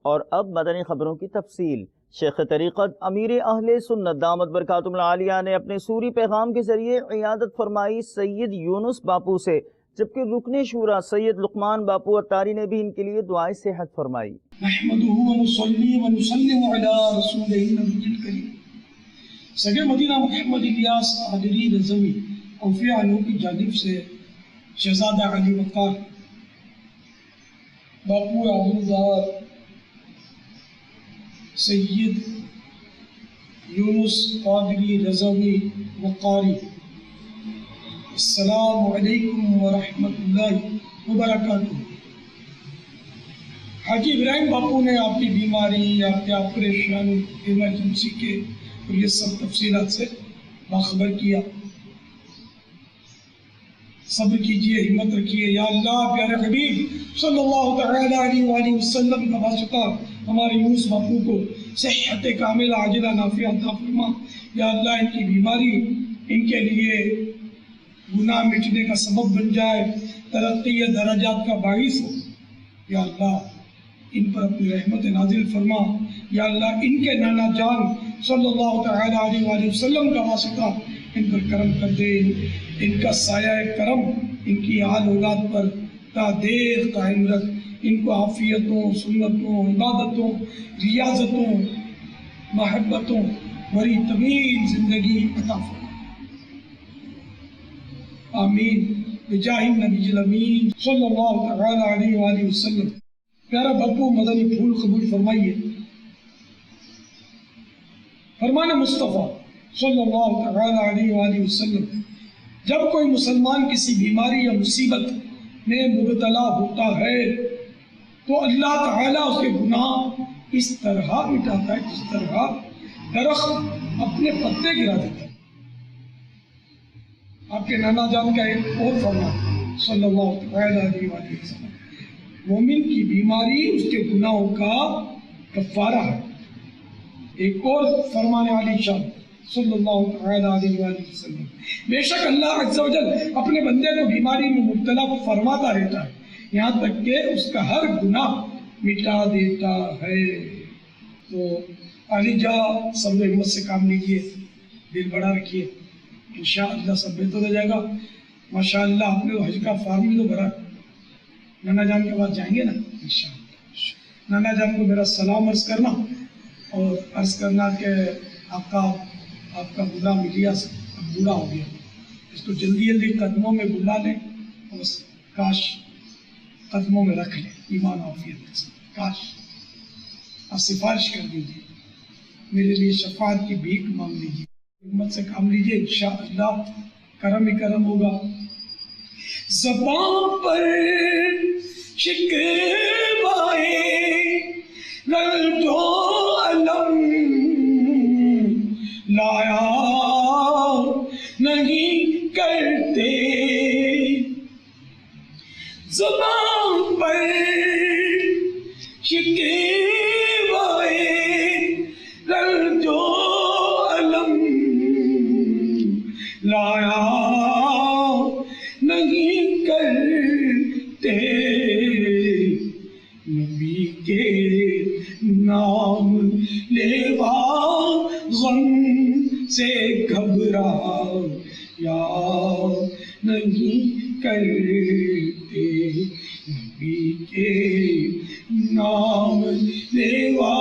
اور اب مدنی خبروں کی تفصیل۔ شیخ طریقت امیر اہل سنت دامت برکاتہم العالیہ نے اپنے سوری پیغام کے ذریعے عیادت فرمائی سید یونس باپو سے، جبکہ رکن شورا سید لقمان باپو اتاری نے بھی ان کے لیے دعائے صحت فرمائی۔ نحمدہ ونصلی ونسلم علی رسولہ النبی الکریم۔ سگے مدینہ محمد الیاس قادری رضوی اوفی عنہ کی جانب سے شہزادہ علی وقار باپو عبدالدار سید یونس قادری رضوی وقاری، السلام علیکم ورحمۃ اللہ وبرکاتہ۔ حاجی ابراہیم باپو نے آپ کی بیماری، آپ کے آپریشن، ایمرجنسی کے اور یہ سب تفصیلات سے باخبر کیا۔ صبر کیجئے، ہمت رکھیے۔ یا اللہ پیارے حبیب صلی اللہ تعالی علیہ وآلہ وسلم کا واسطہ ہمارے یونس باپو کو صحت کاملہ عاجلہ نافعہ عطا فرما۔ یا اللہ ان کی بیماری ان کے لیے گناہ مٹنے کا سبب بن جائے، ترقی درجات کا باعث ہو۔ یا اللہ ان پر اپنی رحمت نازل فرما۔ یا اللہ ان کے نانا جان صلی اللہ تعالی علیہ وآلہ وسلم کا واسطہ ان پر کرم کر دے، ان کا سایہ کرم ان کی آل اولاد پر تا دیر قائم رکھ، ان کو عافیتوں، سنتوں، عبادتوں، ریاضتوں، محبتوں بڑی طویل زندگی عطا فرما۔ آمین بجاہ النبی الامین صلی اللہ تعالی علیہ وآلہ وسلم۔ پیارا باپو مدنی پھول قبول فرمائیے۔ فرمان مصطفیٰ صلی اللہ تعالی علیہ وآلہ وسلم، جب کوئی مسلمان کسی بیماری یا مصیبت میں مبتلا ہوتا ہے تو اللہ تعالیٰ اس کے گناہ اس طرح مٹاتا ہے جس طرح درخت اپنے پتے گرا دیتا ہے۔ آپ کے نانا جان کا ایک اور فرمان صلی اللہ تعالی علیہ وآلہ وسلم، مومن کی بیماری اس کے گناہوں کا کفارہ ہے۔ ایک اور فرمان علی شان صلی اللہ تعالی علیہ وآلہ وسلم، بے شک اللہ عز و جل اپنے بندے کو بیماری میں مبتلا فرماتا رہتا ہے یہاں تک کہ اس کا ہر گناہ مٹا دیتا ہے۔ تو علی جا صبر ہمت سے کام لیجیے، دل بڑا رکھیے، انشاءاللہ سب بہتر ہو جائے گا۔ ماشاءاللہ آپ نے حج کا فارم بھی تو بھرا، نانا جان کے بعد جائیں گے نا انشاءاللہ۔ نانا جان کو میرا سلام عرض کرنا اور عرض کرنا کہ آپ کا بوڑھا ملیاس اب بوڑھا ہو گیا، اس کو جلدی جلدی قدموں میں بلا لیں اور کاش قدموں میں رکھ لیں ایمان عافیت سے۔ کاش آپ سفارش کر دیجیے، میرے لیے شفاعت کی بھیک مانگ لیجیے، ہمت سے کام لیجیے، انشاءاللہ کرم ہی کرم ہوگا۔ زبان پر شکوائے رنج و الم لایا نہیں کرتے، زبان پر شکوائے رنج و الم لایا نہیں کرتے، نبی کے نام لیوا غم سے گھبرا یا نہیں کرتے، نبی کے نام لیوا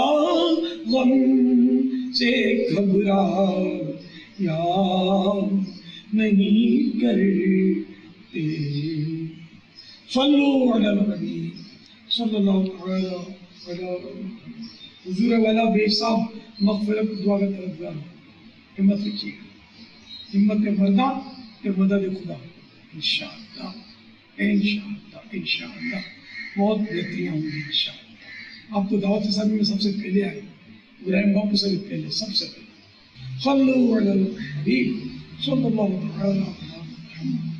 غم سے گھبرا یا نہیں کرتے۔ صلو علی النبی صلی اللہ علیہ حضور والا بے حساب مغفرت دعا کا طرفدار ہو۔ ہمت رکھیے، ہمت مردہ کہ مدد خدا انشاءاللہ انشاءاللہ انشاءاللہ بہت بہتریاں ہوں گی انشاءاللہ۔ آپ تو دعوت اسلامی میں سب سے پہلے آئے، ابراہیم باپو سے بھی پہلے، سب سے پہلے۔ صلو علی الحبیب صلی اللہ علیہ وسلم۔